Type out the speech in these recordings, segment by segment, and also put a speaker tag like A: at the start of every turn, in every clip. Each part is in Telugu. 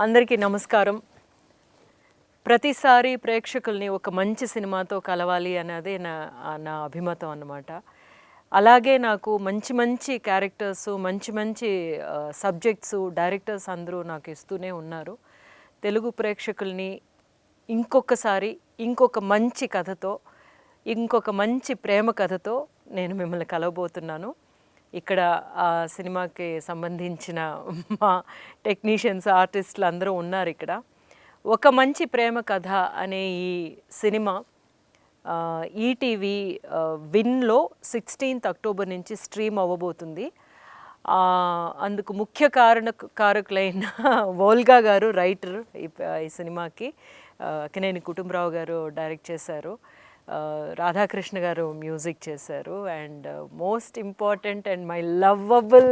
A: అందరికీ నమస్కారం. ప్రతిసారి ప్రేక్షకుల్ని ఒక మంచి సినిమాతో కలవాలి అన్నదే నా అభిమతం అన్నమాట. అలాగే నాకు మంచి మంచి క్యారెక్టర్స్, మంచి మంచి సబ్జెక్ట్స్, డైరెక్టర్స్ అందరూ నాకు ఇస్తూనే ఉన్నారు. తెలుగు ప్రేక్షకుల్ని ఇంకొకసారి ఇంకొక మంచి కథతో, ఇంకొక మంచి ప్రేమ కథతో నేను మిమ్మల్ని కలవబోతున్నాను. ఇక్కడ ఆ సినిమాకి సంబంధించిన మా టెక్నీషియన్స్, ఆర్టిస్టులు అందరూ ఉన్నారు ఇక్కడ. ఒక మంచి ప్రేమ కథ అనే ఈ సినిమా ఈటీవీ విన్లో 16th అక్టోబర్ నుంచి స్ట్రీమ్ అవ్వబోతుంది. అందుకు ముఖ్య కారకులైన వోల్గా గారు రైటర్ ఈ సినిమాకి, అక్కినేని కుటుంబరావు గారు డైరెక్ట్ చేశారు, రాధాకృష్ణ గారు మ్యూజిక్ చేశారు, and most important and my lovable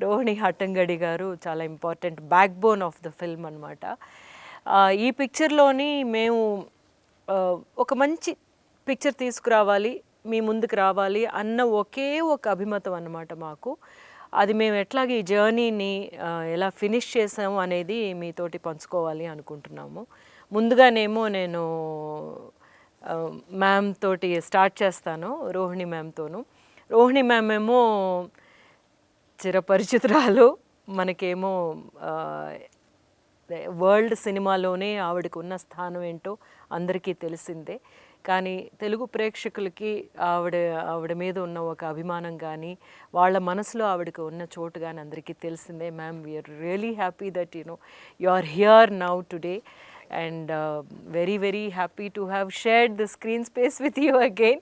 A: Rohini Hattangadi గారు చాలా important back bone of the film అనమాట. ఈ పిక్చర్లోని మేము ఒక మంచి పిక్చర్ తీసుకురావాలి, మీ ముందుకు రావాలి అన్న ఒకే ఒక అభిమతం అన్నమాట మాకు. అది మేము ఎట్లాగే ఈ జర్నీని ఎలా ఫినిష్ చేసాము అనేది మీతోటి పంచుకోవాలి అనుకుంటున్నాము. ముందుగానేమో నేను మ్యామ్ తోటి స్టార్ట్ చేస్తాను, రోహిణి మ్యామ్తోను. రోహిణి మ్యామ్ ఏమో చిరపరిచితురాలు, మనకేమో వరల్డ్ సినిమాలోనే ఆవిడకు ఉన్న స్థానం ఏంటో అందరికీ తెలిసిందే. కానీ తెలుగు ప్రేక్షకులకి ఆవిడ మీద ఉన్న ఒక అభిమానం కానీ, వాళ్ళ మనసులో ఆవిడకు ఉన్న చోటు కానీ అందరికీ తెలిసిందే. Ma'am, we are really happy that you are here now today, and very very happy to have shared the screen space with you again.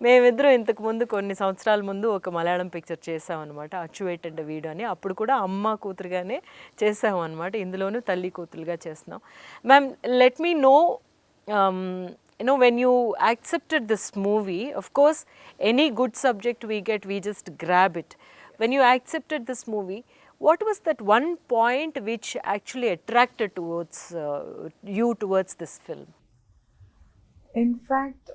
A: మేమిద్దరం ఇంతకు ముందు కొన్ని సంవత్సరాల ముందు ఒక మలయాళం పిక్చర్ చేసాం అనమాట, అచ్చువేట్ అండ్ వీడు అని. అప్పుడు కూడా అమ్మ కూతురుగానే చేసాం అనమాట. ఇందులోనూ తల్లి కూతురుగా చేస్తున్నాం. Ma'am, let me know, when you accepted this movie, of course any good subject we get, we just grab it. When you accepted this movie, what was that one point which actually attracted towards you towards this film?
B: In fact,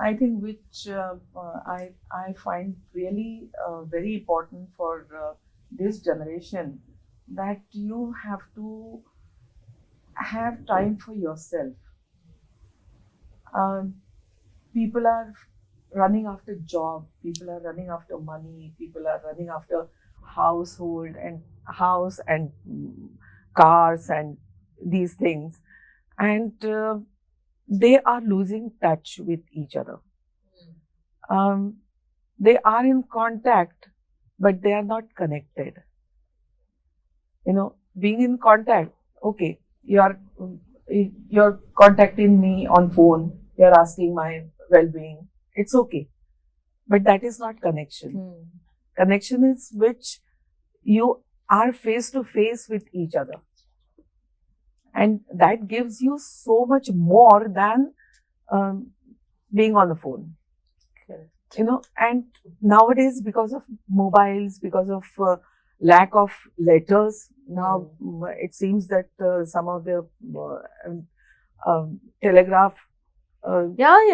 B: I think which I find really very important for this generation, that you have to have time for yourself. People are running after job, people are running after money, people are running after house and cars and these things, and they are losing touch with each other. They are in contact, but they are not connected. Being in contact, okay, you're contacting me on phone, you're asking my well-being, it's okay, but that is not connection. Connection is which you are face to face with each other, and that gives you so much more than being on the phone. Correct. And nowadays, because of mobiles, because of lack of letters, now it seems that some of the telegraph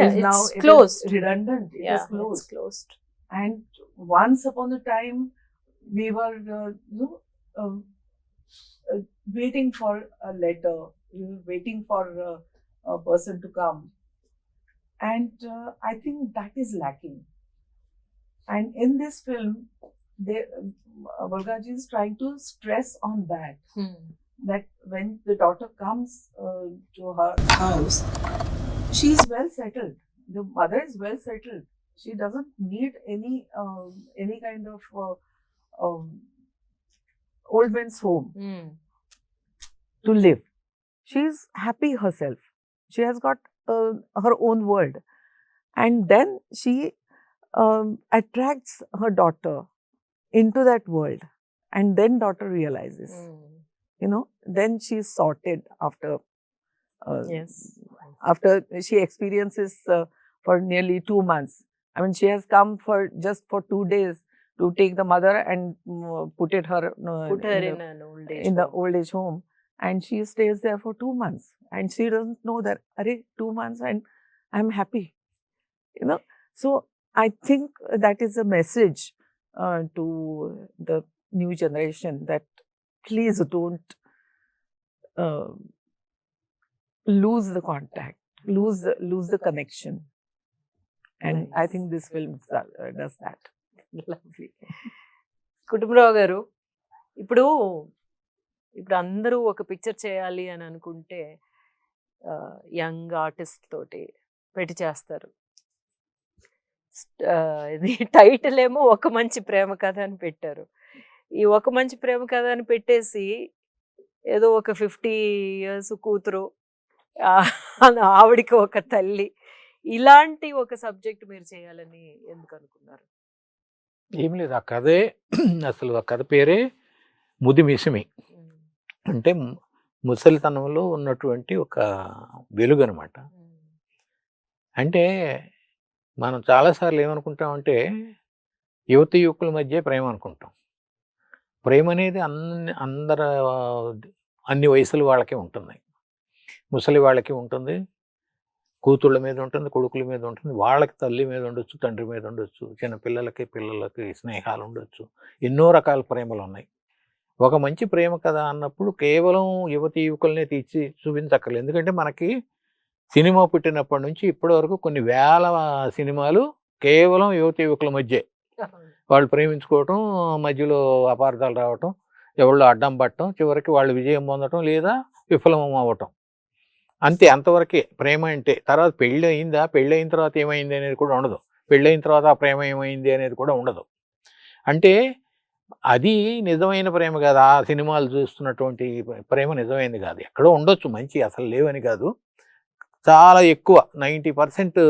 A: is now closed.
B: It is redundant. It is closed.
A: It's closed.
B: And once upon a time, we were waiting for a letter. We were waiting for a person to come, and I think that is lacking. And in this film, Volga ji is trying to stress on that. That when the daughter comes to her house, she is well settled. The mother is well settled. She doesn't need any kind of old man's home to live. She is happy herself. She has got her own world, and then she attracts her daughter into that world, and then daughter realizes, then she is sorted after.
A: Yes.
B: After she experiences for nearly 2 months. I mean, she has come just for 2 days to take the mother and put her
A: in an old age
B: the old age home, and she stays there for 2 months, and she doesn't know that 2 months and I'm happy. So I think that is a message to the new generation that please don't uh, lose the contact, lose the connection. And I think this film does that.
A: Lovely. Kutumbarao గారు, ఇప్పుడు ఇప్పుడు అందరూ ఒక పిక్చర్ చేయాలి అని అనుకుంటే యంగ్ ఆర్టిస్ట్ తోటి పెట్టి చేస్తారు. ఇది టైటిల్ ఏమో ఒక మంచి ప్రేమ కథ అని పెట్టారు. ఈ ఒక మంచి ప్రేమ కథ అని పెట్టేసి ఏదో ఒక 50 years కూతురు, ఆవిడికి ఒక తల్లి, ఇలాంటి ఒక సబ్జెక్ట్ మీరు చేయాలని ఎందుకు అనుకున్నారు?
C: ఏం లేదు, ఆ కథే అసలు ఆ కథ పేరే ముదిమిసిమి. అంటే ముసలితనంలో ఉన్నటువంటి ఒక వెలుగు అనమాట. అంటే మనం చాలాసార్లు ఏమనుకుంటామంటే యువతి యువకుల మధ్య ప్రేమ అనుకుంటాం. ప్రేమ అనేది అన్ని వయసుల వాళ్ళకి ఉంటుంది. ముసలి వాళ్ళకి ఉంటుంది, కూతుళ్ళ మీద ఉంటుంది, కొడుకుల మీద ఉంటుంది, వాళ్ళకి తల్లి మీద ఉండొచ్చు, తండ్రి మీద ఉండొచ్చు, చిన్న పిల్లలకి స్నేహాలు ఉండొచ్చు, ఎన్నో రకాల ప్రేమలు ఉన్నాయి. ఒక మంచి ప్రేమ కథ అన్నప్పుడు కేవలం యువతి యువకులనే తీర్చి చూపించక్కర్లేదు. ఎందుకంటే మనకి సినిమా పుట్టినప్పటి నుంచి ఇప్పటి వరకు కొన్ని వేల సినిమాలు కేవలం యువతి యువకుల మధ్య వాళ్ళు ప్రేమించుకోవటం, మధ్యలో అపార్థాలు రావటం, ఎవళ్ళు అడ్డం పట్టడం, చివరికి వాళ్ళు విజయం పొందటం లేదా విఫలం అవ్వటం, అంతే. అంతవరకే ప్రేమ అంటే. తర్వాత పెళ్ళి అయిందా, పెళ్ళి అయిన తర్వాత ఏమైంది అనేది కూడా ఉండదు, పెళ్ళి అయిన తర్వాత ఆ ప్రేమ ఏమైంది అనేది కూడా ఉండదు. అంటే అది నిజమైన ప్రేమ కాదు. ఆ సినిమాలు చూస్తున్నటువంటి ప్రేమ నిజమైనది కాదు. ఎక్కడో ఉండొచ్చు మంచి, అసలు లేవని కాదు, చాలా ఎక్కువ 90%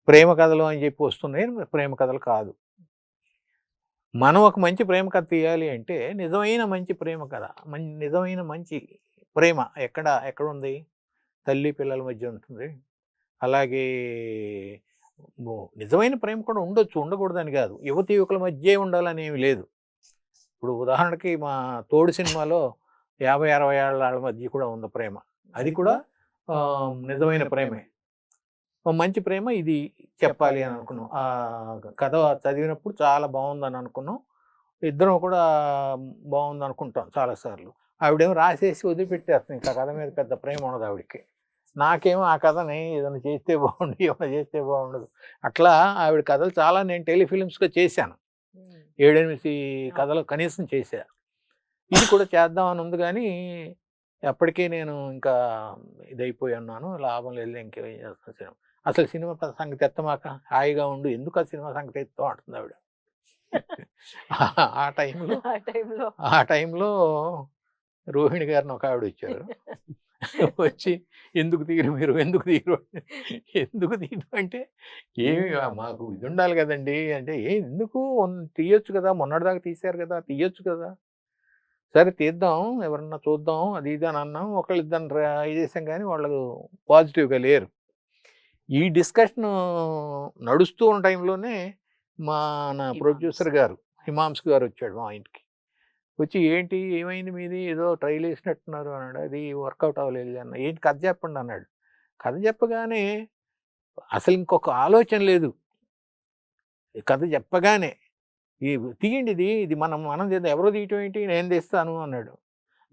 C: ప్రేమ కథలు అని చెప్పి వస్తున్నాయి, ప్రేమ కథలు కాదు. మనం ఒక మంచి ప్రేమ కథ తీయాలి అంటే నిజమైన మంచి ప్రేమ కథ, నిజమైన మంచి ప్రేమ ఎక్కడ ఉంది? తల్లి పిల్లల మధ్య ఉంటుంది. అలాగే నిజమైన ప్రేమ కూడా ఉండొచ్చు, ఉండకూడదని కాదు. యువతి యువకుల మధ్య ఉండాలని ఏమి లేదు. ఇప్పుడు ఉదాహరణకి మా తోడు సినిమాలో 50-60 ఏళ్ళ మధ్య కూడా ఉంది ప్రేమ, అది కూడా నిజమైన ప్రేమే. మంచి ప్రేమ ఇది చెప్పాలి అని అనుకున్నాం. ఆ కథ చదివినప్పుడు చాలా బాగుందని అనుకున్నాం. ఇద్దరం కూడా బాగుంది అనుకుంటాం చాలాసార్లు. ఆవిడేమో రాసేసి వదిలిపెట్టేస్తాం, ఇంకా కథ మీద పెద్ద ప్రేమ ఉండదు ఆవిడకి. నాకేమో ఆ కథని ఏదైనా చేస్తే బాగుండు, ఏమైనా చేస్తే బాగుండదు. అట్లా ఆవిడ కథలు చాలా నేను టెలిఫిలిమ్స్గా చేశాను, 7-8 కథలు కనీసం చేశా. ఇది కూడా చేద్దామని ఉంది, కానీ ఎప్పటికీ నేను ఇంకా ఇదైపోయి ఉన్నాను, లాభం లేదు, ఇంకేం చేస్తాను. అసలు సినిమా సంగతి ఎత్తమాక, హాయిగా ఉండు, ఎందుకు ఆ సినిమా సంగతి ఎత్తాం అంటుంది ఆవిడ. ఆ టైంలో రోహిణి గారిని ఒక ఆవిడ వచ్చారు, వచ్చి ఎందుకు తీరు మీరు, ఎందుకు తీరు అంటే ఏమి మాకు ఇది ఉండాలి కదండి అంటే, ఎందుకు తీయొచ్చు కదా, మొన్నటిదాకా తీశారు కదా, తీయొచ్చు కదా, సరే తీద్దాం, ఎవరన్నా చూద్దాం, అది ఇది అని అన్నాం. ఒకళ్ళిద్దరు ట్రై చేసాం, కానీ వాళ్ళు పాజిటివ్గా లేరు. ఈ డిస్కషన్ నడుస్తూ ఉన్న టైంలోనే నా ప్రొడ్యూసర్ గారు హిమాంశు గారు వచ్చాడు మా ఇంటికి. వచ్చి ఏంటి ఏమైంది మీది, ఏదో ట్రైల్ వేసినట్టున్నారు అన్నాడు. అది వర్కౌట్ అవ్వలేదు అన్న. ఏంటి కథ చెప్పండి అన్నాడు. కథ చెప్పగానే అసలు ఇంకొక ఆలోచన లేదు, కథ చెప్పగానే తీయండి, ఇది మనం చేద్దాం. ఎవరో తీయటం ఏంటి, నేను తెస్తాను అన్నాడు.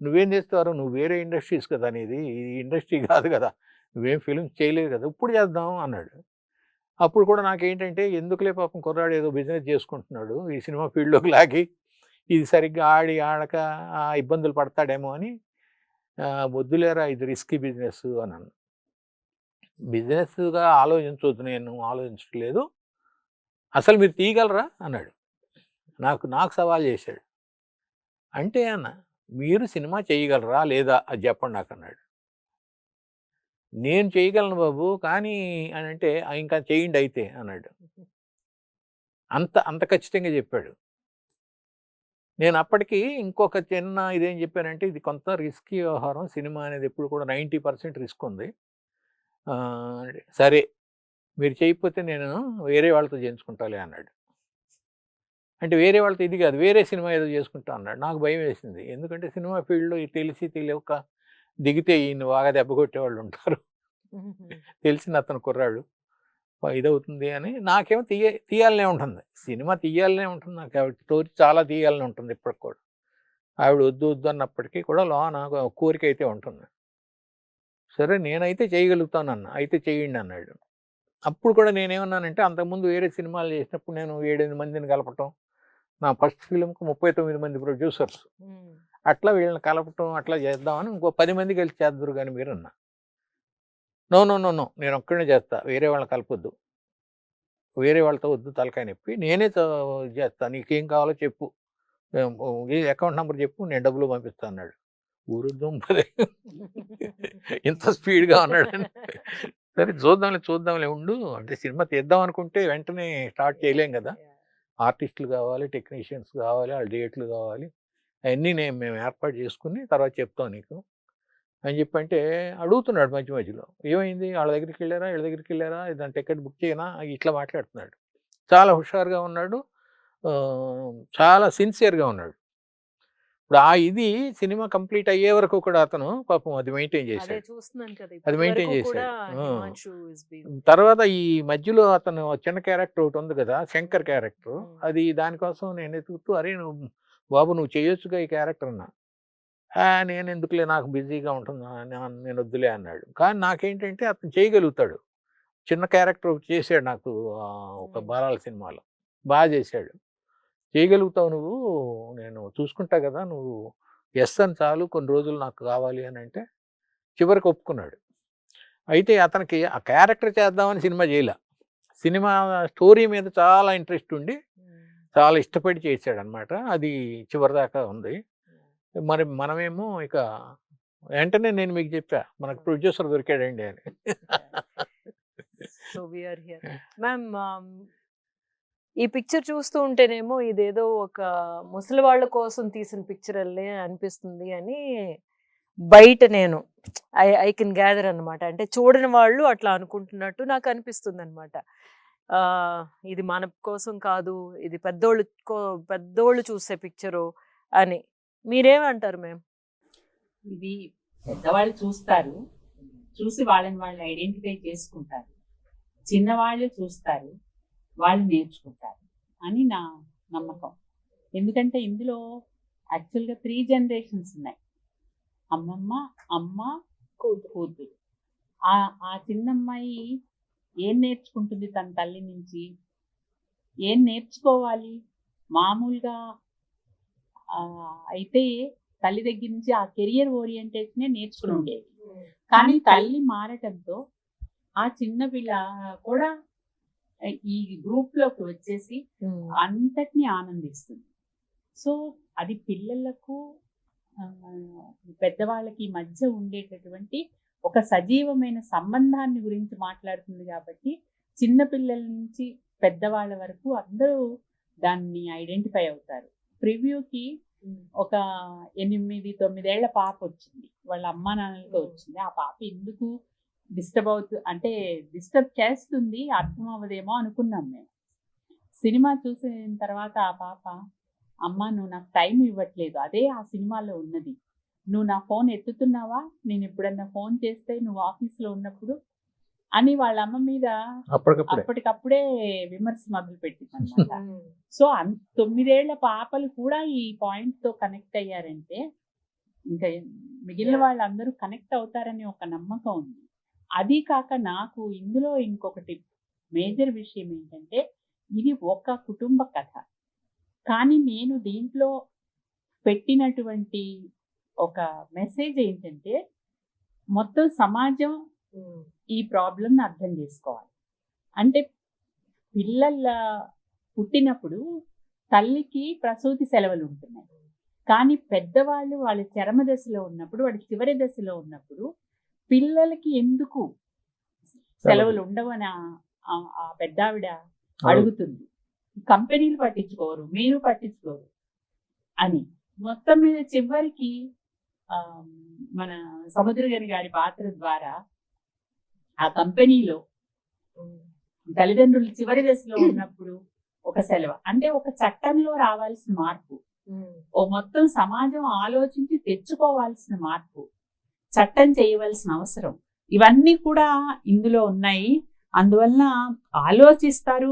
C: నువ్వేం తెస్తారు, నువ్వు వేరే ఇండస్ట్రీస్ కదా, అనేది ఇది ఇండస్ట్రీ కాదు కదా, నువ్వేం ఫిల్మ్స్ చేయలేదు కదా, ఇప్పుడు చేద్దాం అన్నాడు. అప్పుడు కూడా నాకేంటంటే ఎందుకులే పాపం కుర్రాడు ఏదో బిజినెస్ చేసుకుంటున్నాడు, ఈ సినిమా ఫీల్డ్లోకి లాగి ఇది సరిగ్గా ఆడక ఇబ్బందులు పడతాడేమో అని, వద్దులేరా ఇది రిస్కీ బిజినెస్ అన్నాను. బిజినెస్గా ఆలోచించవద్దు, నేను ఆలోచించట్లేదు, అసలు మీరు తీయగలరా అన్నాడు. నాకు సవాల్ చేశాడు. అంటే అన్న మీరు సినిమా చేయగలరా లేదా అది చెప్పండి నాకు అన్నాడు. నేను చేయగలను బాబు, కానీ అని అంటే ఇంకా చేయండి అయితే అన్నాడు. అంత ఖచ్చితంగా చెప్పాడు. నేను అప్పటికి ఇంకొక చిన్న ఇదేం చెప్పానంటే, ఇది కొంత రిస్కీ వ్యవహారం, సినిమా అనేది ఎప్పుడు కూడా 90% రిస్క్ ఉంది, సరే మీరు చేయకపోతే నేను వేరే వాళ్ళతో చేయించుకుంటాలే అన్నాడు. అంటే వేరే వాళ్ళతో ఇది కాదు, వేరే సినిమా ఏదో చేసుకుంటా అన్నాడు. నాకు భయం వేసింది, ఎందుకంటే సినిమా ఫీల్డ్లో తెలియక దిగితే ఈయన బాగా దెబ్బ కొట్టేవాళ్ళు ఉంటారు. తెలిసిన అతను కుర్రాడు, ఇదవుతుంది అని నాకేమో తీయాలనే ఉంటుంది, సినిమా తీయాలనే ఉంటుంది నాకు, ఆవిడ స్టోరీ చాలా తీయాలని ఉంటుంది ఇప్పటికి కూడా. ఆవిడ వద్దు వద్దు అన్నప్పటికీ కూడా లోన కోరిక అయితే ఉంటుంది. సరే నేనైతే చేయగలుగుతానన్నా, అయితే చేయండి అన్నాడు. అప్పుడు కూడా నేనేమన్నానంటే, అంతకుముందు వేరే సినిమాలు చేసినప్పుడు నేను 7-8 మందిని కలపటం, నా ఫస్ట్ ఫిలింకి 39 మంది ప్రొడ్యూసర్స్, అట్లా వీళ్ళని కలపటం అట్లా చేద్దామని ఇంకో 10 మంది కలిసి చేద్దరు కానీ మీరు అన్నా. నో నో నో నో నేను ఒక్కడే చేస్తా, వేరే వాళ్ళని కలపొద్దు, వేరే వాళ్ళతో వద్దు తలకాయ నొప్పి, నేనే చేస్తా, నీకేం కావాలో చెప్పు, అకౌంట్ నెంబర్ చెప్పు, నేను డబ్బులు పంపిస్తా అన్నాడు. ఊరు దుంపదే ఇంత స్పీడ్గా ఉన్నాడని. సరే చూద్దాంలే ఉండు, అంటే సినిమా తీద్దాం అనుకుంటే వెంటనే స్టార్ట్ చేయలేం కదా, ఆర్టిస్టులు కావాలి, టెక్నీషియన్స్ కావాలి, వాళ్ళ డేట్లు కావాలి, అవన్నీ మేము ఏర్పాటు చేసుకుని తర్వాత చెప్తాం నీకు అని చెప్పంటే అడుగుతున్నాడు మధ్య మధ్యలో, ఏమైంది వాళ్ళ దగ్గరికి వెళ్ళారా, వీళ్ళ దగ్గరికి వెళ్ళారా, దాని టికెట్ బుక్ చేయనా, ఇట్లా మాట్లాడుతున్నాడు. చాలా హుషారుగా ఉన్నాడు, చాలా సిన్సియర్గా ఉన్నాడు. ఇప్పుడు ఇది సినిమా కంప్లీట్ అయ్యే వరకు కూడా అతను పాపం అది మెయింటైన్ చేశాడు, అది మెయింటైన్ చేశాడు. తర్వాత ఈ మధ్యలో అతను చిన్న క్యారెక్టర్ ఒకటి ఉంది కదా, శంకర్ క్యారెక్టర్, అది దానికోసం నేను ఎదుగుతూ, అరే నువ్వు బాబు నువ్వు చేయొచ్చుగా ఈ క్యారెక్టర్ అన్నా. నేను ఎందుకులే, నాకు బిజీగా ఉంటుందా, నేను వద్దులే అన్నాడు. కానీ నాకేంటంటే అతను చేయగలుగుతాడు, చిన్న క్యారెక్టర్ చేశాడు నాకు ఒక బాలాల సినిమాలో, బాగా చేశాడు, చేయగలుగుతావు నువ్వు, నేను చూసుకుంటా కదా, నువ్వు ఎస్ అని చాలు, కొన్ని రోజులు నాకు కావాలి అని అంటే చివరికి ఒప్పుకున్నాడు. అయితే అతనికి ఆ క్యారెక్టర్ చేద్దామని సినిమా చేయలే, సినిమా స్టోరీ మీద చాలా ఇంట్రెస్ట్ ఉండి చాలా ఇష్టపడి చేశాడు అనమాట. అది చివరిదాకా ఉంది. మరి మనమేమో ఇక వెంటనే నేను మీకు చెప్పా, మనకు ప్రొడ్యూసర్ దొరికాడండి అని.
A: So we are here ma'am. ఈ పిక్చర్ చూస్తూ ఉంటేనేమో ఇదేదో ఒక ముసలి వాళ్ళ కోసం తీసిన పిక్చర్ అల్లే అనిపిస్తుంది అని బయట నేను ఐ కెన్ గ్యాదర్ అనమాట. అంటే చూడని వాళ్ళు అట్లా అనుకుంటున్నట్టు నాకు అనిపిస్తుంది అనమాట. ఇది మన కోసం కాదు, ఇది పెద్దోళ్ళు చూసే పిక్చరు అని. మీరేమంటారు మ్యామ్?
D: ఇది పెద్దవాళ్ళు చూస్తారు, చూసి వాళ్ళని వాళ్ళు ఐడెంటిఫై చేసుకుంటారు, చిన్నవాళ్ళు చూస్తారు, వాళ్ళు నేర్చుకుంటారు అని నా నమ్మకం. ఎందుకంటే ఇందులో యాక్చువల్గా 3 generations ఉన్నాయి, అమ్మమ్మ, అమ్మ, కూతురు. ఆ చిన్నమ్మాయి ఏం నేర్చుకుంటుంది తన తల్లి నుంచి, ఏం నేర్చుకోవాలి? మామూలుగా అయితే తల్లి దగ్గర నుంచి ఆ కెరియర్ ఓరియంటేషనే నేర్చుకుని ఉండేది. కానీ తల్లి మారటంతో ఆ చిన్న పిల్ల కూడా ఈ గ్రూప్ లోకి వచ్చేసి అంతటిని ఆనందిస్తుంది. సో అది పిల్లలకు పెద్దవాళ్ళకి మధ్య ఉండేటటువంటి ఒక సజీవమైన సంబంధాన్ని గురించి మాట్లాడుతుంది. కాబట్టి చిన్న పిల్లల నుంచి పెద్దవాళ్ళ వరకు అందరూ దాన్ని ఐడెంటిఫై అవుతారు. ప్రివ్యూకి ఒక 8-9 ఏళ్ల పాప వచ్చింది, వాళ్ళ అమ్మా నాన్నలతో వచ్చింది. ఆ పాప ఎందుకు డిస్టర్బ్ చేస్తుంది అర్థం అవ్వదేమో అనుకున్నాం మేము. సినిమా చూసిన తర్వాత ఆ పాప, అమ్మ నువ్వు నాకు టైం ఇవ్వట్లేదు, అదే ఆ సినిమాలో ఉన్నది, నువ్వు నా ఫోన్ ఎత్తుతున్నావా, నేను ఎప్పుడన్నా ఫోన్ చేస్తే నువ్వు ఆఫీస్లో ఉన్నప్పుడు అని వాళ్ళ అమ్మ మీద అప్పటికప్పుడే విమర్శ మొదలు పెట్టింది అనమాట. సో 9 ఏళ్ల పాపలు కూడా ఈ పాయింట్ తో కనెక్ట్ అయ్యారంటే ఇంకా మిగిలిన వాళ్ళందరూ కనెక్ట్ అవుతారని ఒక నమ్మకం ఉంది. అది కాక నాకు ఇందులో ఇంకొకటి మేజర్ విషయం ఏంటంటే, ఇది ఒక కుటుంబ కథ, కానీ నేను దీంట్లో పెట్టినటువంటి ఒక మెసేజ్ ఏంటంటే, మొత్తం సమాజం ఈ ప్రాబ్లంని అర్థం చేసుకోవాలి. అంటే పిల్లల పుట్టినప్పుడు తల్లికి ప్రసూతి సెలవులు ఉంటున్నాయి, కానీ పెద్దవాళ్ళు వాళ్ళ చరమ దశలో ఉన్నప్పుడు, వాళ్ళ చివరి దశలో ఉన్నప్పుడు పిల్లలకి ఎందుకు సెలవులు ఉండవని ఆ పెద్దావిడ అడుగుతుంది. కంపెనీలు పట్టించుకోరు, మీరు పట్టించుకోరు అని. మొత్తం మీద చివరికి మన సముద్రగని గారి పాత్ర ద్వారా ఆ కంపెనీలో తల్లిదండ్రులు చివరి దశలో ఉన్నప్పుడు ఒక సెలవు అంటే ఒక చట్టంలో రావాల్సిన మార్పు, ఓ మొత్తం సమాజం ఆలోచించి తెచ్చుకోవాల్సిన మార్పు, చట్టం చేయవలసిన అవసరం, ఇవన్నీ కూడా ఇందులో ఉన్నాయి. అందువల్ల ఆలోచిస్తారు,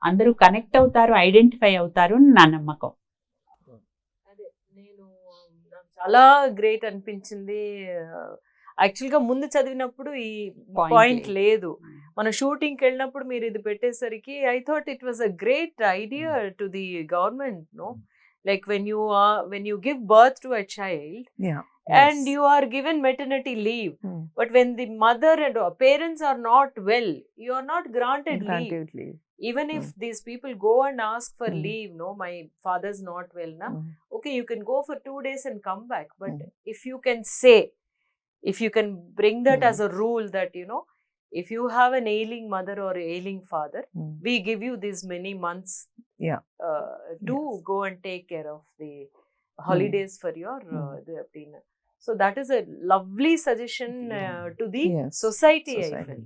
D: అందరూ కనెక్ట్ అవుతారు, ఐడెంటిఫై అవుతారు అని నా నమ్మకం.
A: అదే నాకు చాలా గ్రేట్ అనిపించింది. యాక్చువల్గా ముందు చదివినప్పుడు ఈ పాయింట్ లేదు. మన షూటింగ్కి వెళ్ళినప్పుడు మీరు ఇది పెట్టేసరికి I thought it was a great idea to the government, no, like when you give birth to a child
B: Yeah.
A: and you are given maternity leave, but when the mother and parents are not well, you are not granted leave.
B: leave.
A: Even if these people go and ask for leave, no, my father's not well na, okay, you can go for 2 days and come back, but if you can say, if you can bring that as a rule that, you know, if you have an ailing mother or ailing father, we give you these many months to go and take care of the holidays for your dinner. So that is a lovely suggestion to the society. I feel.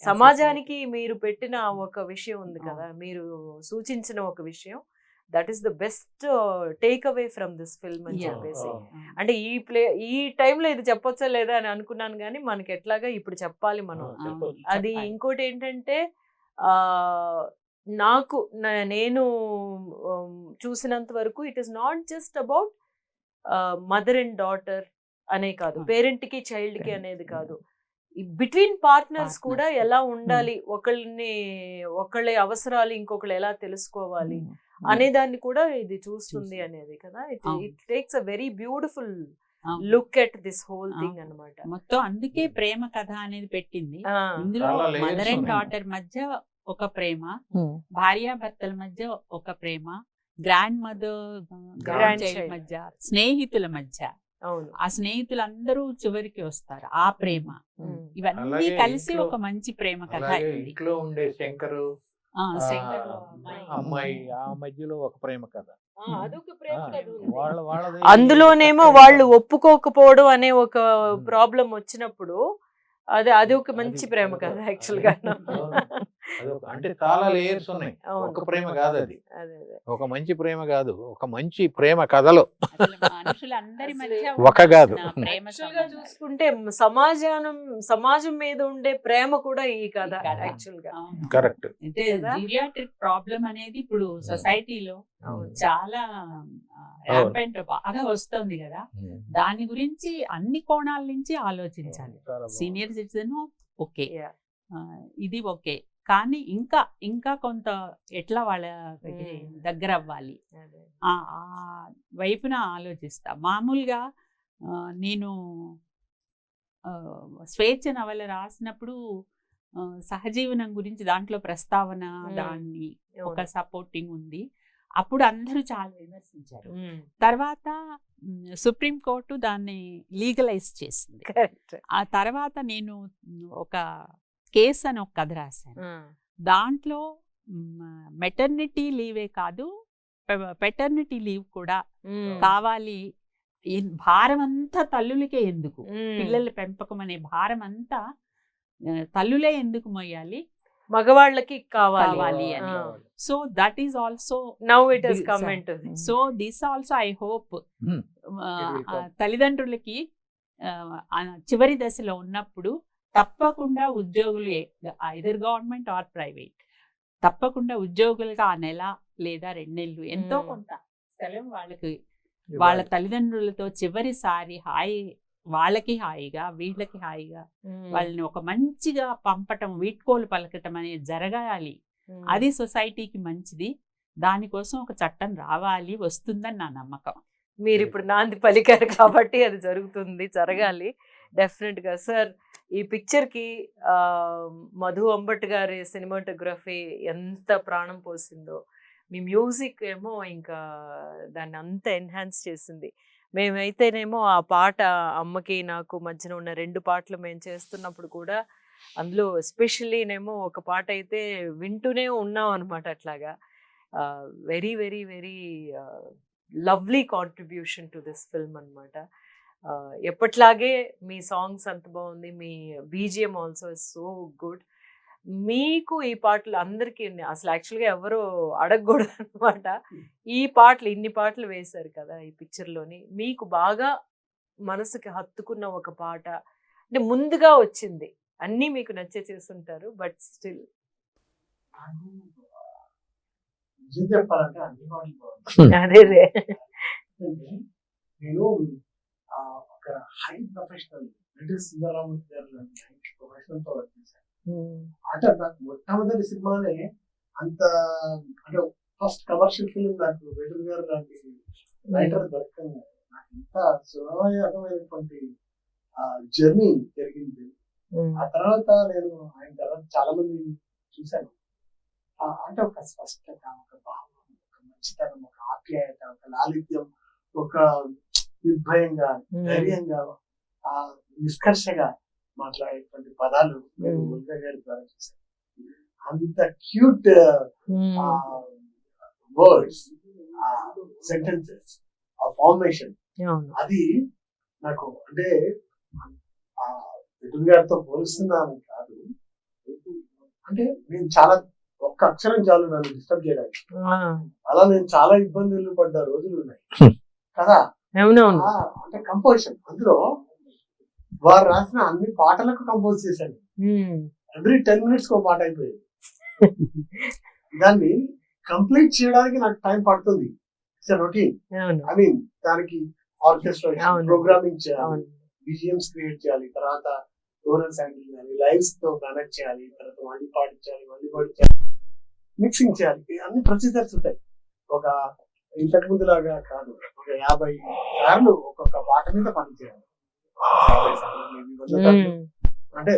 A: సమాజానికి మీరు పెట్టిన ఒక విషయం ఉంది కదా, మీరు సూచించిన ఒక విషయం, that is the best take away from this film అని చెప్పేసి. అంటే ఈ టైంలో ఇది చెప్పొచ్చా లేదా అని అనుకున్నాను, కానీ మనకి ఎట్లాగా ఇప్పుడు చెప్పాలి మనం. అది ఇంకోటి ఏంటంటే నేను చూసినంత వరకు it is not just about mother and daughter అనే కాదు, పేరెంట్ కి చైల్డ్ కి అనేది కాదు, బిట్వీన్ పార్ట్నర్స్ కూడా ఎలా ఉండాలి, ఒకళ్ళ అవసరాలు ఇంకొకళ్ళు ఎలా తెలుసుకోవాలి అనే దాన్ని కూడా ఇది చూస్తుంది అనేది కదా. It takes a very beautiful look at this whole thing అన్నమాట.
D: మొత్తం అందుకే ప్రేమ కథ అనేది పెట్టింది. ఇందులో మదర్ అండ్ డాటర్ మధ్య ఒక ప్రేమ, భార్యాభర్తల మధ్య ఒక ప్రేమ, గ్రాండ్ మదర్ గ్రాండ్ చైల్డ్ మధ్య, స్నేహితుల మధ్య, ఆ స్నేహితులందరూ చివరికి వస్తారు, ఆ ప్రేమ, ఇవన్నీ కలిసి ఒక మంచి ప్రేమ కథ.
C: ఇంట్లో ఉండే శంకరు అమ్మాయి ఆ మధ్యలో ఒక ప్రేమ కథ.
A: అందులోనేమో వాళ్ళు ఒప్పుకోకపోవడం అనే ఒక ప్రాబ్లం వచ్చినప్పుడు అది ఒక మంచి ప్రేమ కథ యాక్చువల్ గా.
C: అంటే చాలా లేయర్స్ ఉన్నాయి, ఒక ప్రేమ కాదు అది, ఒక మంచి ప్రేమ కాదు, ఒక మంచి ప్రేమ కథలో ఒక కాదు.
A: చూసుకుంటే సమాజం మీద ఉండే ప్రేమ కూడా ఈ కథ యాక్చువల్ గా.
C: కరెక్ట్.
D: జీరియాట్రిక్ ప్రాబ్లం అనేది ఇప్పుడు సొసైటీలో చాలా ర్యాంపెంట్ బాగా వస్తుంది కదా, దాని గురించి అన్ని కోణాల నుంచి ఆలోచించాలి. సీనియర్ సిటిజన్ ఓకే, ఇది ఓకే, కానీ ఇంకా కొంత ఎట్లా వాళ్ళ దగ్గర అవ్వాలి ఆ వైపున ఆలోచిస్తా. మామూలుగా నేను స్వేచ్ఛ నవల రాసినప్పుడు సహజీవనం గురించి దాంట్లో ప్రస్తావన, దాన్ని ఒక సపోర్టింగ్ ఉంది. అప్పుడు అందరూ చాలా విమర్శించారు. తర్వాత సుప్రీంకోర్టు దాన్ని లీగలైజ్ చేసింది. ఆ తర్వాత నేను ఒక కేస్ అని ఒక కథ రాశాను. దాంట్లో మెటర్నిటీ లీవే కాదు, పెటర్నిటీ లీవ్ కూడా కావాలి. భారం అంతా తల్లులకే ఎందుకు, పిల్లల పెంపకం అనే భారం అంతా తల్లులే ఎందుకు మొయ్యాలి,
A: మగవాళ్ళకి కావాలి
D: అని. So that is also
A: now it has come into this.
D: So this also I hope తల్లిదండ్రులకి చివరి దశలో ఉన్నప్పుడు తప్పకుండా ఉద్యోగులు, ఐదర్ గవర్నమెంట్ ఆర్ ప్రైవేట్, తప్పకుండా ఉద్యోగులుగా ఆ నెల లేదా 2 నెలలు ఎంతో కొంత సెలవు వాళ్ళకి, వాళ్ళ తల్లిదండ్రులతో చివరిసారి వాళ్ళకి హాయిగా వీళ్ళకి హాయిగా వాళ్ళని ఒక మంచిగా పంపటం, వీడ్కోలు పలకటం అనేది జరగాలి. అది సొసైటీకి మంచిది. దానికోసం ఒక చట్టం రావాలి, వస్తుందని నా నమ్మకం.
A: మీరు ఇప్పుడు నాంది పలికారు కాబట్టి అది జరగాలి డెఫినెట్ గా. సార్, ఈ పిక్చర్ కి మధు అంబట్ గారి సినిమాటోగ్రఫీ ఎంత ప్రాణం పోసిందో, మీ మ్యూజిక్ ఏమో ఇంకా దాన్ని అంత ఎన్హాన్స్ చేసింది. మేమైతేనేమో ఆ పాట అమ్మకి నాకు మధ్యన ఉన్న 2 పాటలు మేము చేస్తున్నప్పుడు కూడా అందులో ఎస్పెషల్లీనేమో ఒక పాట అయితే వింటూనే ఉన్నాం అనమాట. అట్లాగా very very very lovely contribution to this film అనమాట. ఎప్పట్లాగే మీ సాంగ్స్ అంత బాగుంది, మీ BGM also is so good. మీకు ఈ పాటలు అందరికీ అసలు యాక్చువల్గా ఎవరు అడగకూడదు అనమాట. ఈ పాటలు ఇన్ని పాటలు వేశారు కదా ఈ పిక్చర్లోని, మీకు బాగా మనసుకి హత్తుకున్న ఒక పాట అంటే ముందుగా వచ్చింది అన్నీ మీకు నచ్చే చేస్తుంటారు, బట్ స్టిల్
E: నాకు నిజం చెప్పాలంటే అన్ని పాటలు బాగుంటాయి.
A: అదే
E: ఎందుకంటే నేను ఒక హై ప్రొఫెషనల్ సుందరరామూర్తి గారు లాంటి హై ప్రొఫెషనల్ తో వర్క్ చేశాను. అంటే నాకు మొట్టమొదటి సినిమానే అంత అంటే ఫస్ట్ కమర్షియల్ ఫిల్మ్ నాకు వేటూరు గారు లాంటి రైటర్ దొరకంగా నాకు ఇంత సులభమైనటువంటి జర్నీ జరిగింది. ఆ తర్వాత నేను ఆయన తర్వాత చాలా మంది చూశాను. అంటే ఒక స్పష్టత, ఒక భావం, ఒక మంచితనం, ఒక ఆప్యాయత, ఒక లాలిత్యం, ఒక నిర్భయంగా ధైర్యంగా నిష్కర్షగా మాట్లాడేటువంటి పదాలు నేను మురుగా గారి ద్వారా చూశాను. అంత క్యూట్ వర్డ్స్, సెంటెన్సెస్, ఆ ఫార్మేషన్, అది నాకు అంటే వేటూరు గారితో పోలుస్తున్నాను కాదు, అంటే నేను చాలా ఒక్క అక్షరం చాలు నన్ను డిస్టర్బ్ చేయడానికి. అలా నేను చాలా ఇబ్బందులు పడ్డ రోజులు ఉన్నాయి కదా. అంటే కంపోజిషన్, అందులో వారు రాసిన అన్ని పాటలకు కంపోజ్ చేశాను. ఎవ్రీ 10 minutes ఒక పాట అయిపోయింది. దాన్ని కంప్లీట్ చేయడానికి నాకు టైం పడుతుంది. It's routine. ఐ మీన్ దానికి ఆర్కెస్ట్రేషన్, ప్రోగ్రామింగ్ చేయాలి, బిజిఎంస్ క్రియేట్ చేయాలి, తర్వాత ఓరల్స్ హ్యాండిల్ చేయాలి, లైవ్స్ తో కనెక్ట్ చేయాలి, తర్వాత మళ్ళీ పాడించాలి, మిక్సింగ్ చేయాలి. అన్ని ప్రొసీజర్స్ ఉంటాయి. ఒక ఇంతకు ముందు లాగా కాదు, ఒక 50 సార్లు ఒక్కొక్క పాట మీద పని చేయాలి. అంటే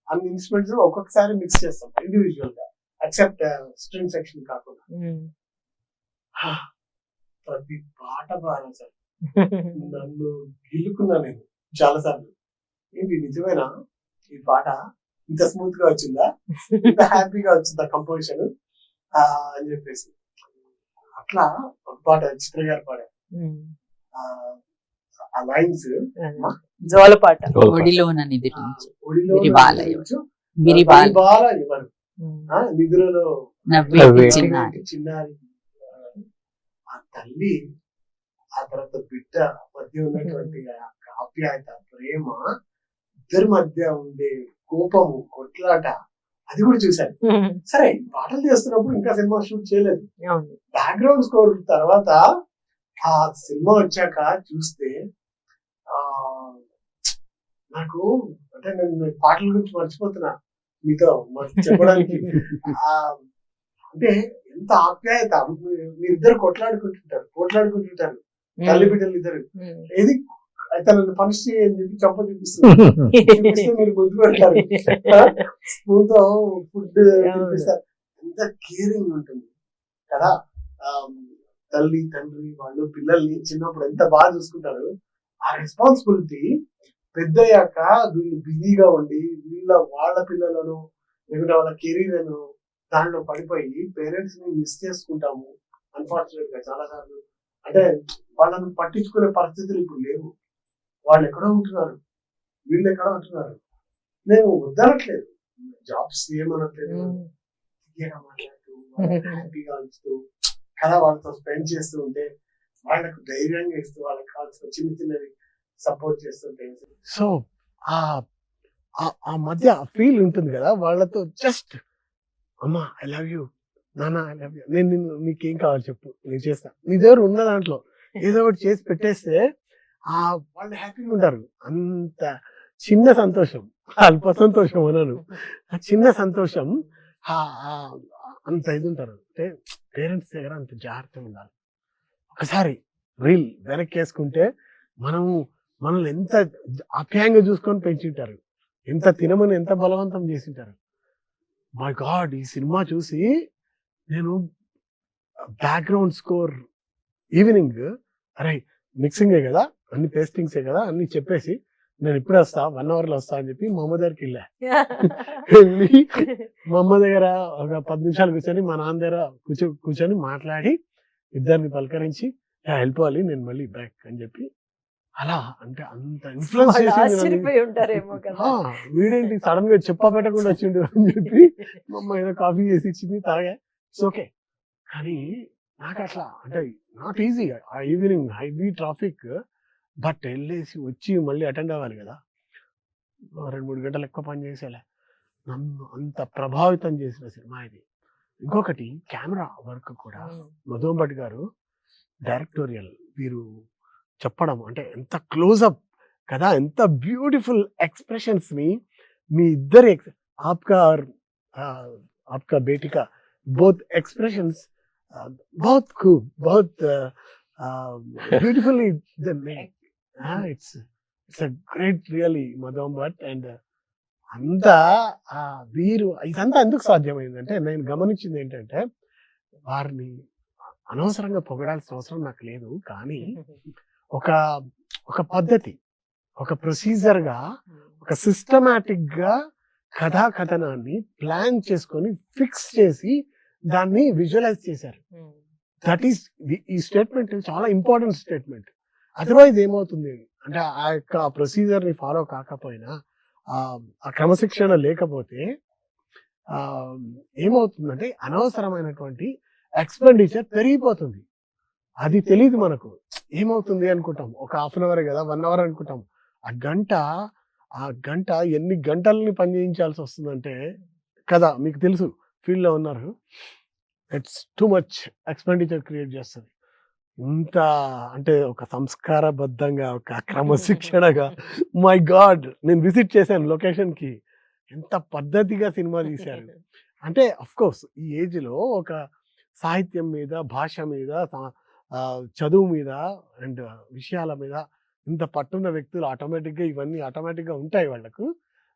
E: అన్ని ఇన్స్ట్రుమెంట్స్ ఒక్కొక్కసారి మిక్స్ చేస్తాం ఇండివిజువల్ గా, ఎక్సెప్ట్ స్ట్రింగ్ సెక్షన్ కాకుండా. ప్రతి పాట బాగా సార్ నన్ను గిల్లుకున్నా నేను చాలా సార్లు. ఏంటి నిజమేనా ఈ పాట ఇంత స్మూత్ గా వచ్చిందా, ఇంత హ్యాపీగా వచ్చిందా కంపోజిషన్ అని చెప్పేసి. అట్లా ఒక పాట చిత్ర గారు పాడారు. ఆ లైన్స్
A: జోలపాట,
E: నిధులలో చిన్నారి, ఆ తల్లి ఆ తర్వాత బిడ్డ మధ్య ఉన్నటువంటి ఆప్యాయత, ప్రేమ, ఇద్దరి మధ్య ఉండే కోపము, కొట్లాట, అది కూడా చూశాను. సరే పాటలు చేస్తున్నప్పుడు ఇంకా సినిమా షూట్ చేయలేదు. బ్యాక్గ్రౌండ్ స్కోర్ తర్వాత ఆ సినిమా వచ్చాక చూస్తే నాకు అంటే నేను పాటల గురించి మర్చిపోతున్నా మీతో చెప్పడానికి. అంటే ఎంత ఆప్యాయత, మీరిద్దరు కొట్లాడుకుంటుంటారు తల్లి బిడ్డలు ఇద్దరు. ఏది అయితే నన్ను పనిష్ చేయని చెప్పి చంప చూపిస్తే మీరు బుద్ధి పెడతారు, స్పూన్ తో ఫుడ్ చూపిస్తారు. ఎంత కేరింగ్ ఉంటుంది కదా. తల్లి తండ్రి వాళ్ళు పిల్లల్ని చిన్నప్పుడు ఎంత బాగా చూసుకుంటారు. ఆ రెస్పాన్సిబిలిటీ పెద్దయ్యాక వీళ్ళు బిజీగా ఉండి వాళ్ళ పిల్లలను లేకుంటే వాళ్ళ కెరీర్లను దాంట్లో పడిపోయి పేరెంట్స్ ని మిస్ చేసుకుంటాము అన్ఫార్చునేట్ గా చాలా సార్లు. అంటే వాళ్ళను పట్టించుకునే పరిస్థితులు ఇప్పుడు లేవు. వాళ్ళు ఎక్కడో ఉంటున్నారు, వీళ్ళు ఎక్కడో ఉంటున్నారు. నేను వద్దనట్లేదు, జాబ్స్ ఏమనట్లేదు, మాట్లాడుతూ హ్యాపీగా ఉంచుతూ కదా వాళ్ళతో స్పెండ్ చేస్తూ ఉంటే, వాళ్ళకు ధైర్యంగా ఇస్తూ, వాళ్ళకి కావాల్సిన చిన్న చిన్నవి సపోర్ట్ చేస్తుంటే, సో ఆ మధ్య ఫీల్ ఉంటుంది కదా వాళ్ళతో. జస్ట్ అమ్మా ఐ లవ్ యూ, నాన్న ఐ లవ్ యూ, నేను నీకేం కావాలి చెప్పు నేను చేస్తా, నీ దగ్గర ఉన్న దాంట్లో ఏదో ఒకటి చేసి పెట్టేస్తే వాళ్ళు హ్యాపీగా ఉంటారు. అంత చిన్న సంతోషం, అల్ప సంతోషం అనను, ఆ చిన్న సంతోషం అంత ఇది ఉంటారు. అంటే పేరెంట్స్ దగ్గర అంత జాగ్రత్తగా ఉండాలి. ఒకసారి రీల్ వెనక్కి వేసుకుంటే మనల్ని ఎంత ఆప్యాయంగా చూసుకొని పెంచుంటారు, ఎంత తినమని ఎంత బలవంతం చేసింటారు. మై గాడ్, ఈ సినిమా చూసి నేను బ్యాక్గ్రౌండ్ స్కోర్ ఈవినింగ్, అరే మిక్సింగే కదా, అన్ని పేస్టింగ్సే కదా అని చెప్పేసి నేను ఇప్పుడే వస్తా 1 hour లో వస్తా అని చెప్పి మా అమ్మ దగ్గరికి వెళ్ళి మా అమ్మ దగ్గర ఒక 10 నిమిషాలు కూర్చొని మా నాన్న దగ్గర కూర్చొని మాట్లాడి ఇద్దరిని పలకరించి వెళ్ళిపోవాలి నేను మళ్ళీ బ్యాక్ అని చెప్పి, అలా అంటే అంత ఇన్ఫ్లుయెన్స్ చేసింది. వీడేంటి సడన్ గా చెప్పా పెట్టకుండా వచ్చిండు అని చెప్పి మా అమ్మ ఏదో కాఫీ చేసి ఇచ్చింది, తాగా, ఇట్స్ ఓకే. కానీ నాకు అట్లా అంటే నాట్ ఈజీగా ఆ ఈవినింగ్ హైవీ ట్రాఫిక్, బట్ వెళ్ళేసి వచ్చి మళ్ళీ అటెండ్ అవ్వాలి కదా, 2-3 గంటలు ఎక్కువ పని చేసేలే. నన్ను అంత ప్రభావితం చేసిన సినిమా ఇది. ఇంకొకటి కెమెరా వర్క్ కూడా మధు భట్ గారు డైరెక్టోరియల్ వీరు చెప్పడం అంటే ఎంత క్లోజప్ కదా, ఎంత బ్యూటిఫుల్ ఎక్స్ప్రెషన్స్ ని మీ ఇద్దరి आपका बेटी का both expressions बहुत खूब बहुत beautifully they make. It's a great really Madhum Bhatt and అంతా వీరు ఇదంతా ఎందుకు సాధ్యమైందంటే నేను గమనించింది ఏంటంటే వారిని అనవసరంగా పొగడాల్సిన అవసరం నాకు లేదు, కానీ ఒక ఒక పద్ధతి, ఒక ప్రొసీజర్ గా, ఒక సిస్టమాటిక్ గా కథాకథనాన్ని ప్లాన్ చేసుకొని ఫిక్స్ చేసి దాన్ని విజువలైజ్ చేశారు. దట్ ఈస్ ఈ స్టేట్మెంట్ చాలా ఇంపార్టెంట్ స్టేట్మెంట్. అదర్వైజ్ ఏమవుతుంది అంటే ఆ యొక్క ప్రొసీజర్ ని ఫాలో కాకపోయినా, ఆ క్రమశిక్షణ లేకపోతే ఏమవుతుందంటే అనవసరమైనటువంటి ఎక్స్పెండిచర్ పెరిగిపోతుంది. అది తెలియదు మనకు. ఏమవుతుంది అనుకుంటాం, ఒక హాఫ్ అన్ అవర్ కదా 1 అవర్ అనుకుంటాం. ఆ గంట ఎన్ని గంటలని పని చేయించాల్సి వస్తుందంటే కదా, మీకు తెలుసు, ఫీల్డ్ లో ఉన్నారు. It's too much expenditure create చేస్తుంది. ఇంత అంటే ఒక సంస్కారబద్ధంగా, ఒక క్రమశిక్షణగా, మై గాడ్, నేను విజిట్ చేశాను లొకేషన్ కి, ఎంత పద్ధతిగా సినిమా తీశారు. అంటే అఫ్ కోర్స్ ఈ ఏజ్ లో ఒక సాహిత్యం మీద, భాష మీద, చదువు మీద అండ్ విషయాల మీద ఇంత పట్టున్న వ్యక్తులు ఆటోమేటిక్గా ఇవన్నీ ఆటోమేటిక్గా ఉంటాయి వాళ్ళకు.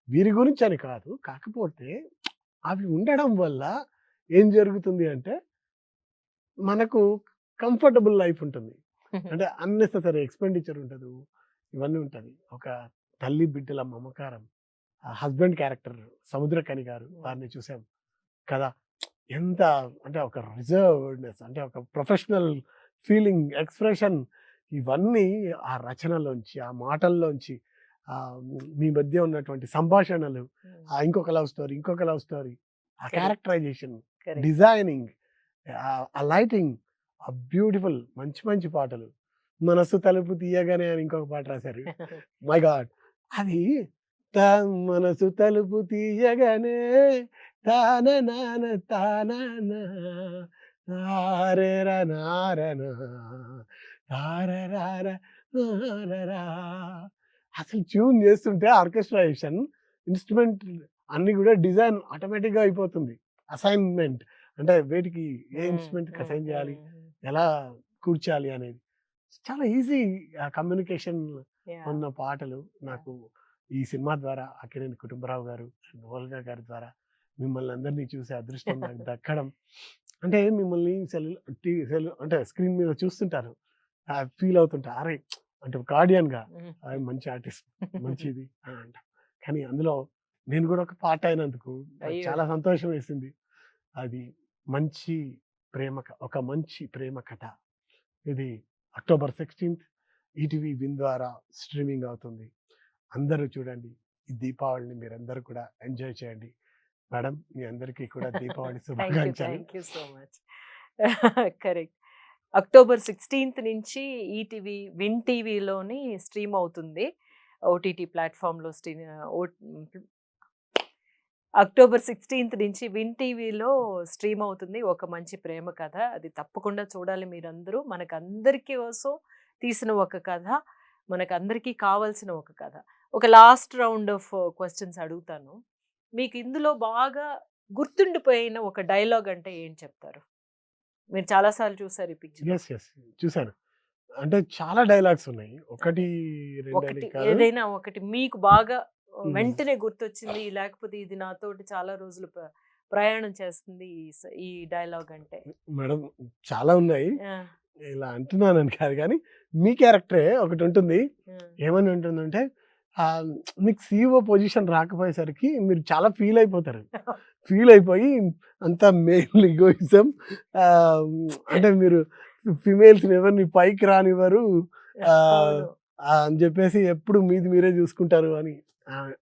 E: వీరి గురించి అని కాదు, కాకపోతే అవి ఉండడం వల్ల ఏం జరుగుతుంది అంటే మనకు కంఫర్టబుల్ లైఫ్ ఉంటుంది. అంటే అన్నెసెసరీ ఎక్స్పెండిచర్ ఉండదు, ఇవన్నీ ఉంటుంది. ఒక తల్లి బిడ్డల మమకారం, హస్బెండ్ క్యారెక్టర్ సముద్రకని గారు, వారిని చూసాం కదా, ఎంత అంటే ఒక రిజర్వ్డ్నెస్, అంటే ఒక ప్రొఫెషనల్ ఫీలింగ్, ఎక్స్ప్రెషన్, ఇవన్నీ ఆ రచనలోంచి, ఆ మాటల్లోంచి, మీ మధ్య ఉన్నటువంటి సంభాషణలు, ఇంకొక లవ్ స్టోరీ, ఆ క్యారెక్టరైజేషన్, డిజైనింగ్, ఆ లైటింగ్, ఆ బ్యూటిఫుల్ మంచి మంచి పాటలు. మనసు తలుపు తీయగానే అని ఇంకొక పాట రాశారు. మై గాడ్, అది మనసు తలుపు తీయగానే తాన నాన తానా అసలు ట్యూన్ చేస్తుంటే ఆర్కెస్ట్రేషన్, ఇన్స్ట్రుమెంట్ అన్ని కూడా డిజైన్ ఆటోమేటిక్ గా అయిపోతుంది. అసైన్మెంట్ అంటే వేటికి ఏ ఇన్స్ట్రుమెంట్ అసైన్ చేయాలి, ఎలా కూర్చాలి అనేది చాలా ఈజీ. కమ్యూనికేషన్ ఉన్న పాటలు నాకు ఈ సినిమా ద్వారా అక్కినేని కుటుంబరావు గారు అండ్ ఓల్గా గారి ద్వారా మిమ్మల్ని అందరినీ చూసే అదృష్టం నాకు దక్కడం. అంటే మిమ్మల్ని అంటే స్క్రీన్ మీద చూస్తుంటారు, ఫీల్ అవుతుంటా, అరే అంటే ఒక ఆడియన్ గా మంచి ఆర్టిస్ట్, మంచిది అంట. కానీ అందులో నేను కూడా ఒక పార్ట్ అయినందుకు చాలా సంతోషం వేసింది. అది మంచి ఒక మంచి ప్రేమ కథ. ఇది October 16th ఈటీవీ విన్ ద్వారా స్ట్రీమింగ్ అవుతుంది. అందరూ చూడండి. ఈ దీపావళిని మీరందరూ కూడా ఎంజాయ్ చేయండి. మేడం, మీ అందరికీ కూడా దీపావళి శుభాకాంక్షలు.
A: Thank you so much. Correct. October 16th నుంచి ఈటీవీ విన్ టీవీలోని స్ట్రీమ్ అవుతుంది, ఓటీటీ ప్లాట్ఫామ్లో October 16th నుంచి విన్ టీవీలో స్ట్రీమ్ అవుతుంది ఒక మంచి ప్రేమ కథ. అది తప్పకుండా చూడాలి మీరందరూ. మనకందరికీ కోసం తీసిన ఒక కథ, మనకందరికీ కావాల్సిన ఒక కథ. ఒక లాస్ట్ రౌండ్ ఆఫ్ క్వశ్చన్స్ అడుగుతాను. మీకు ఇందులో బాగా గుర్తుండిపోయిన ఒక డైలాగ్ అంటే ఏం చెప్తారు? మీరు చాలాసార్లు చూసారు ఈ పిక్చర్.
E: చూసాను. అంటే చాలా డైలాగ్స్ ఉన్నాయి, ఒకటి
A: ఏదైనా ఒకటి మీకు బాగా వెంటనే గుర్తొచ్చింది, లేకపోతే ఇది నాతోటి చాలా రోజులు ప్రయాణం చేస్తుంది ఈ డైలాగ్ అంటే?
E: మేడం చాలా ఉన్నాయి, ఇలా అంటున్నానని కాదు, కానీ మీ క్యారెక్టరే ఒకటి ఉంటుంది. ఏమని ఉంటుందంటే మీకు CEO పొజిషన్ రాకపోయేసరికి మీరు చాలా ఫీల్ అయిపోతారు. ఫీల్ అయిపోయి అంత మేల్ ఈగోయిజం, అంటే మీరు ఫిమేల్స్ ఎవరిని పైకి రానివ్వరు అని చెప్పేసి ఎప్పుడు మీరే చూసుకుంటారు అని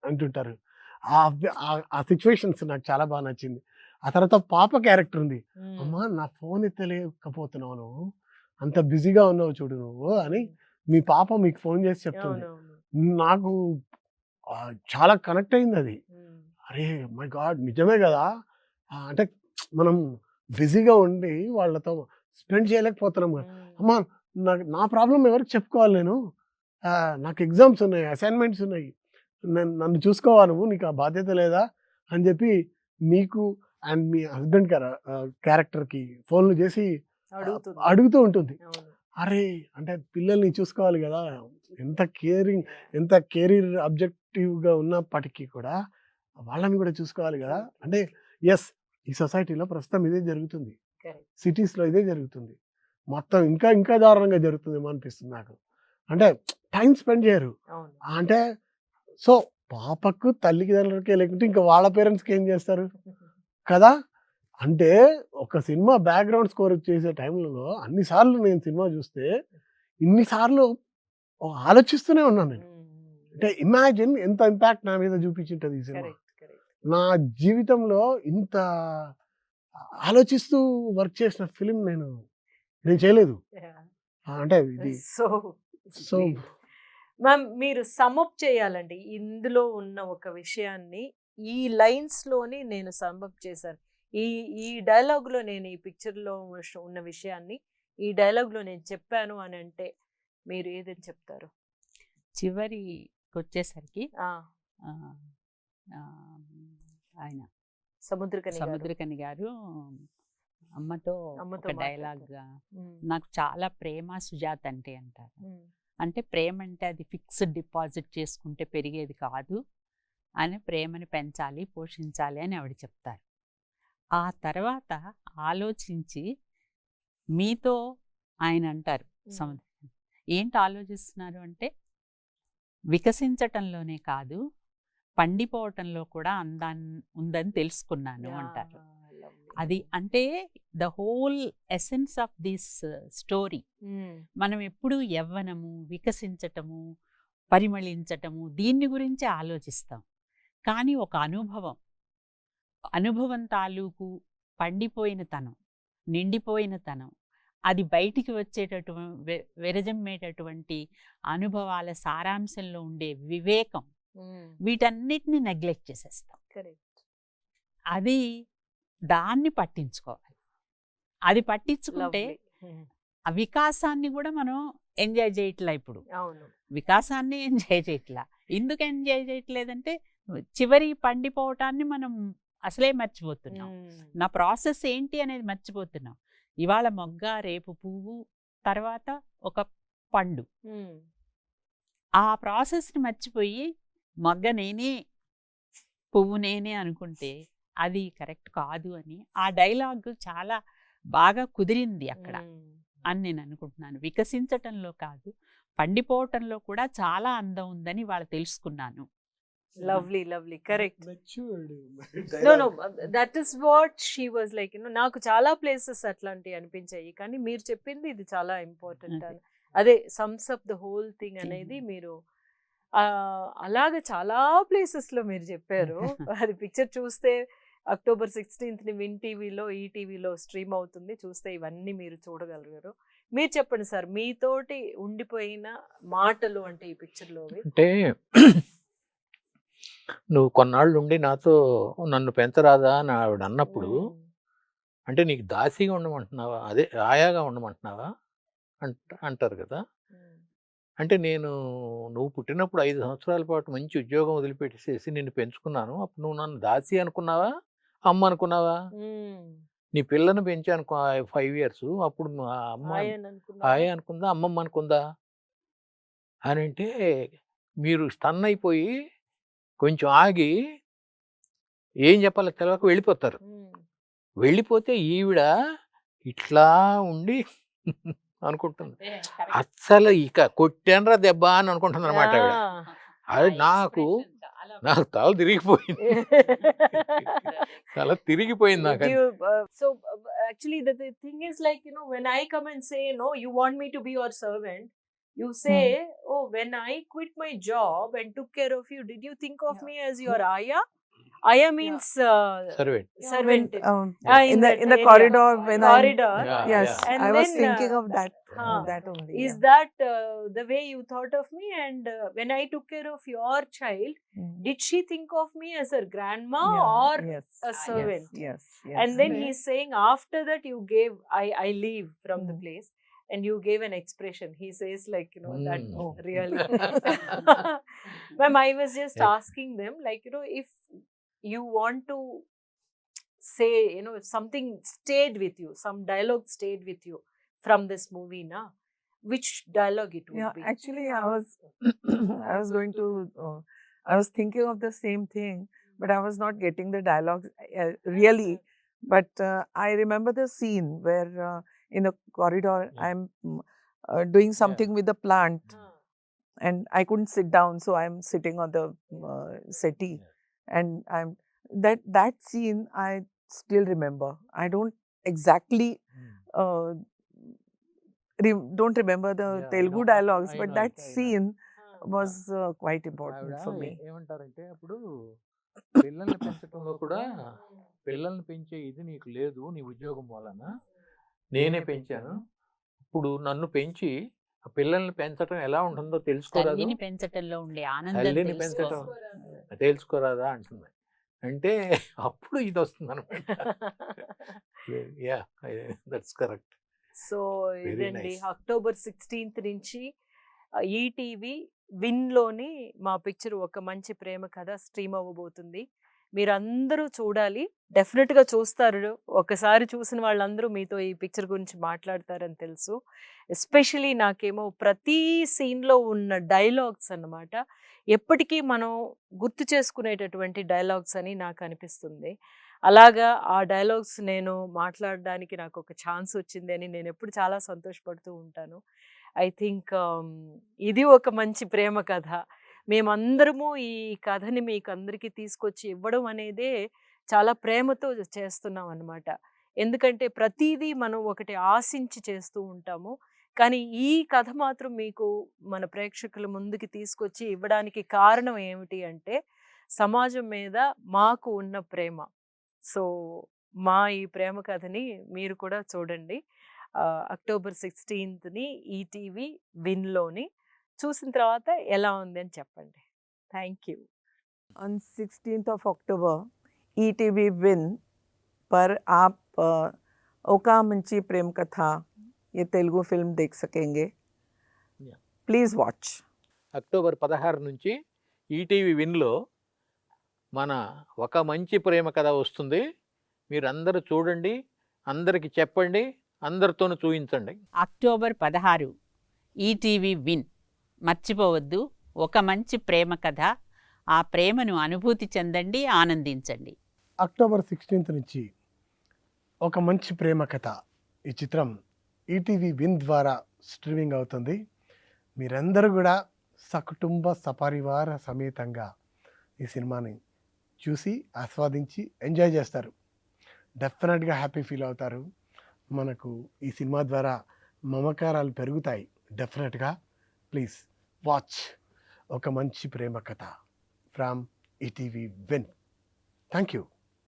E: అంటుంటారు. ఆ సిచ్యువేషన్స్ నాకు చాలా బాగా నచ్చింది. ఆ తర్వాత పాప క్యారెక్టర్ ఉంది. అమ్మా, నా ఫోన్ ఎత్తలేకపోతున్నావు, నువ్వు అంత బిజీగా ఉన్నావు చూడు నువ్వు అని మీ పాప మీకు ఫోన్ చేసి చెప్తుంది. నాకు చాలా కనెక్ట్ అయింది అది. అరే మై గాడ్ నిజమే కదా. అంటే మనం బిజీగా ఉండి వాళ్ళతో స్పెండ్ చేయలేకపోతున్నాం కదా. అమ్మా నా ప్రాబ్లం ఎవరికి చెప్పుకోవాలి నేను, నాకు ఎగ్జామ్స్ ఉన్నాయి, అసైన్మెంట్స్ ఉన్నాయి, నన్ను చూసుకోవాలి నువ్వు, నీకు ఆ బాధ్యత లేదా అని చెప్పి మీకు అండ్ మీ హస్బెండ్ క్యారెక్టర్కి ఫోన్లు చేసి అడుగుతూ ఉంటుంది. అరే అంటే పిల్లల్ని చూసుకోవాలి కదా, ఎంత కెరీర్ అబ్జెక్టివ్గా ఉన్నప్పటికీ కూడా వాళ్ళని కూడా చూసుకోవాలి కదా. అంటే ఎస్, ఈ సొసైటీలో ప్రస్తుతం ఇదే జరుగుతుంది, సిటీస్లో ఇదే జరుగుతుంది, మొత్తం ఇంకా ఇంకా దారుణంగా జరుగుతుందేమో అనిపిస్తుంది నాకు. అంటే టైం స్పెండ్ చేయరు. అంటే సో పాపకు తల్లికి తండ్రికి లేకుంటే ఇంకా వాళ్ళ పేరెంట్స్కి ఏం చేస్తారు కదా. అంటే ఒక సినిమా బ్యాక్గ్రౌండ్ స్కోర్ చేసే టైంలో అన్నిసార్లు నేను సినిమా చూస్తే ఇన్నిసార్లు ఆలోచిస్తూనే ఉన్నాను నేను. అంటే ఇమాజిన్ ఎంత ఇంపాక్ట్ నా మీద చూపించింటుంది ఈ సినిమా. నా జీవితంలో ఇంత ఆలోచిస్తూ వర్క్ చేసిన ఫిలిం నేను చేయలేదు. అంటే ఇది సో
A: మ్యామ్ మీరు సమ్అప్ చేయాలండి ఇందులో ఉన్న ఒక విషయాన్ని, ఈ లైన్స్లోని నేను సమ్అప్ చేశాను, ఈ డైలాగ్లో నేను ఈ పిక్చర్లో ఉన్న విషయాన్ని ఈ డైలాగ్లో నేను చెప్పాను అని అంటే మీరు ఏదని చెప్తారు?
D: చివరికి వచ్చేసరికి ఆయన సముద్రకని గారు అమ్మతో ఒక డైలాగ్గా, నాకు చాలా ప్రేమ సుజాత అంటే అంటారు. అంటే ప్రేమ అంటే అది ఫిక్స్డ్ డిపాజిట్ చేసుకుంటే పెరిగేది కాదు అని, ప్రేమని పెంచాలి పోషించాలి అని ఆవిడ చెప్తారు. ఆ తర్వాత ఆలోచించి మీతో ఆయన అంటారు సముద్రం, ఏంటి ఆలోచిస్తున్నారు అంటే వికసించటంలోనే కాదు పండిపోవటంలో కూడా ఉందని తెలుసుకున్నాను అంటారు. అది అంటే the whole essence of this story. మనం ఎప్పుడు యవ్వనము, వికసించటము, పరిమళించటము దీన్ని గురించి ఆలోచిస్తాం, కానీ ఒక అనుభవం తాలూకు పండిపోయిన తనం, నిండిపోయిన తనం, అది బయటికి విరజమ్మేటటువంటి అనుభవాల సారాంశంలో ఉండే వివేకం, వీటన్నిటిని నెగ్లెక్ట్ చేసేస్తాం. అది దాన్ని పట్టించుకోవాలి. అది పట్టించుకుంటే ఆ వికాసాన్ని కూడా మనం ఎంజాయ్ చేయట్లా. ఇప్పుడు వికాసాన్ని ఎంజాయ్ చేయట్లా. ఎందుకు ఎంజాయ్ చేయట్లేదంటే చివరి పండిపోవటాన్ని మనం అసలే మర్చిపోతున్నాం. నా ప్రాసెస్ ఏంటి అనేది మర్చిపోతున్నాం. ఇవాళ మొగ్గ, రేపు పువ్వు, తర్వాత ఒక పండు. ఆ ప్రాసెస్ని మర్చిపోయి మొగ్గ నేనే, పువ్వు నేనే అనుకుంటే అది కరెక్ట్ కాదు అని ఆ డైలాగ్ చాలా బాగా కుదిరింది అక్కడ అని నేను అనుకుంటున్నాను. వికసించటంలో కాదు పండిపోవటంలో కూడా చాలా అందం ఉందని వాళ్ళు తెలుసుకున్నాను.
A: Lovely correct. Know that is what she was like. నాకు చాలా ప్లేసెస్ అట్లాంటివి అనిపించాయి, కానీ మీరు చెప్పింది ఇది చాలా ఇంపార్టెంట్. అదే sums up the whole thing అనేది మీరు అలాగే చాలా ప్లేసెస్లో మీరు చెప్పారు. అది పిక్చర్ చూస్తే October 16th విన్ టీవీలో, ఈటీవీలో స్ట్రీమ్ అవుతుంది, చూస్తే ఇవన్నీ మీరు చూడగలిగారు. మీరు చెప్పండి సార్, మీతోటి ఉండిపోయిన మాటలు అంటే ఈ పిక్చర్లో.
C: అంటే నువ్వు కొన్నాళ్ళు ఉండి నాతో నన్ను పెంచరాదా అని ఆవిడ అన్నప్పుడు, అంటే నీకు దాసిగా ఉండమంటున్నావా, అదే ఆయాగా ఉండమంటున్నావా అంటారు కదా. అంటే నువ్వు పుట్టినప్పుడు 5 సంవత్సరాల పాటు మంచి ఉద్యోగం వదిలిపెట్టేసేసి నిన్ను పెంచుకున్నాను, అప్పుడు నువ్వు నన్ను దాసి అనుకున్నావా, అమ్మ అనుకున్నావా? నీ పిల్లని పెంచాను 5 years, అప్పుడు అమ్మ ఆయ అనుకుందా, అమ్మమ్మ అనుకుందా అని అంటే మీరు స్టన్ అయిపోయి కొంచెం ఆగి ఏం చెప్పాలో తెలియక వెళ్ళిపోతారు. వెళ్ళిపోతే ఈవిడ ఇట్లా ఉండి అనుకుంటుంది, అస్సలు ఇక కొట్టానరా దెబ్బ అని అనుకుంటుంది అనమాట ఆవిడ. అది నాకు తల తిరిగిపోయింది, తల తిరిగిపోయింది నాకు.
A: So actually the thing is like, when I come and say no, you want me to be your servant, you say, oh, when I quit my job and took care of you, did you think of me as your aya? Aya means
C: Servant.
A: servant.
B: In
A: that
B: the
A: area.
B: corridor when
A: Corridor.
C: Yeah,
B: yes,
C: yeah.
A: And
B: I was
A: then,
B: thinking of that.
A: huh,
B: That only.
A: Is
B: yeah.
A: that the way you thought of me? And when I took care of your child,
B: Mm.
A: did she think of me as her grandma
B: Yeah,
A: or
B: yes,
A: a servant?
B: Yes.
A: And then he's saying after that you gave, I leave from the
B: Mm.
A: place, and you gave an expression. He says like, you know, that
C: Mm.
B: Oh.
A: really. Ma'am, I was just
C: Yeah.
A: asking them, like, you know, if you want to say, you know, if something stayed with you, some dialogue stayed with you from this movie, na, which dialogue it would
B: Yeah,
A: be?
B: actually, I was I was going to I was thinking of the same thing, but I was not getting the dialogue really. But I remember the scene where in the corridor
C: Yeah.
B: I'm doing something with the plant,
A: Huh.
B: and I couldn't sit down, so I'm sitting on the settee, and I'm that scene I still remember. I don't exactly don't remember the
C: Yeah, I
B: Telugu
C: know,
B: dialogues,
C: I
B: but
C: know
B: that
C: it, I know.
B: scene
A: Huh.
B: was quite
C: ఆవిడ
B: important for me.
C: ఏమంటారంటే అప్పుడు పిల్లల్ని పెంచడంలో కూడా పిల్లల్ని పెంచే ఇది నీకు లేదు నీ ఉద్యోగం వలన, నేనే పెంచాను. ఇప్పుడు నన్ను పెంచి ఆ పిల్లల్ని పెంచడం ఎలా ఉంటుందో తెలుసుకోరాదు,
D: తల్లిని పెంచటంలో ఉండే ఆనందం
C: తల్లిని
D: తెలుసుకో.
C: పెంచడం తెలుసుకోరాదా అంటుంది. అంటే అప్పుడు ఇది వస్తుంది అనమాట. Yeah, that's correct.
A: So
C: Very
A: ఇదండి
C: nice.
A: అక్టోబర్ 16th నుంచి ఈటీవీ విన్లోని మా పిక్చర్ ఒక మంచి ప్రేమ కథ స్ట్రీమ్ అవ్వబోతుంది. మీరందరూ చూడాలి, డెఫినెట్గా చూస్తారు. ఒకసారి చూసిన వాళ్ళందరూ మీతో ఈ పిక్చర్ గురించి మాట్లాడతారని తెలుసు. ఎస్పెషలీ నాకేమో ప్రతి సీన్లో ఉన్న డైలాగ్స్ అన్నమాట ఎప్పటికీ మనం గుర్తు చేసుకునేటటువంటి డైలాగ్స్ అని నాకు అనిపిస్తుంది. అలాగా ఆ డైలాగ్స్ నేను మాట్లాడడానికి నాకు ఒక ఛాన్స్ వచ్చింది అని నేను ఎప్పుడు చాలా సంతోషపడుతూ ఉంటాను. ఐ థింక్ ఇది ఒక మంచి ప్రేమ కథ. మేమందరము ఈ కథని మీకు అందరికీ తీసుకొచ్చి ఇవ్వడం అనేదే చాలా ప్రేమతో చేస్తున్నాం అన్నమాట. ఎందుకంటే ప్రతిదీ మనం ఒకటి ఆశించి చేస్తూ ఉంటాము. కానీ ఈ కథ మాత్రం మీకు మన ప్రేక్షకుల ముందుకి తీసుకొచ్చి ఇవ్వడానికి కారణం ఏమిటి అంటే సమాజం మీద మాకు ఉన్న ప్రేమ. సో మా ఈ ప్రేమ కథని మీరు కూడా చూడండి. అక్టోబర్ 16th ఈటీవీ విన్లోని చూసిన తర్వాత ఎలా ఉంది అని చెప్పండి. Thank you.
B: On 16th of October, ETV Win पर आप ओका मंची प्रेम कथा ये तेलुगु फिल्म देख सकेंगे.
C: Yeah.
B: Please watch.
C: అక్టోబర్ 16 నుంచి ఈటీవీ విన్లో మన ఒక మంచి ప్రేమ కథ వస్తుంది. మీరందరూ చూడండి, అందరికి చెప్పండి, అందరితోనూ చూయించండి.
D: October 16 ETV win. మర్చిపోవద్దు, ఒక మంచి ప్రేమ కథ. ఆ ప్రేమను అనుభూతి చెందండి, ఆనందించండి.
E: అక్టోబర్ 16th నుంచి ఒక మంచి ప్రేమ కథ ఈ చిత్రం ఈటీవీ విన్ ద్వారా స్ట్రీమింగ్ అవుతుంది. మీరందరూ కూడా సకుటుంబ సపరివార సమేతంగా ఈ సినిమాని చూసి ఆస్వాదించి ఎంజాయ్ చేస్తారు. డెఫినెట్గా హ్యాపీ ఫీల్ అవుతారు. మనకు ఈ సినిమా ద్వారా మమకారాలు పెరుగుతాయి. డెఫినెట్గా ప్లీజ్ వాచ్ ఒక మంచి ప్రేమ కథ from ETV win. Thank you.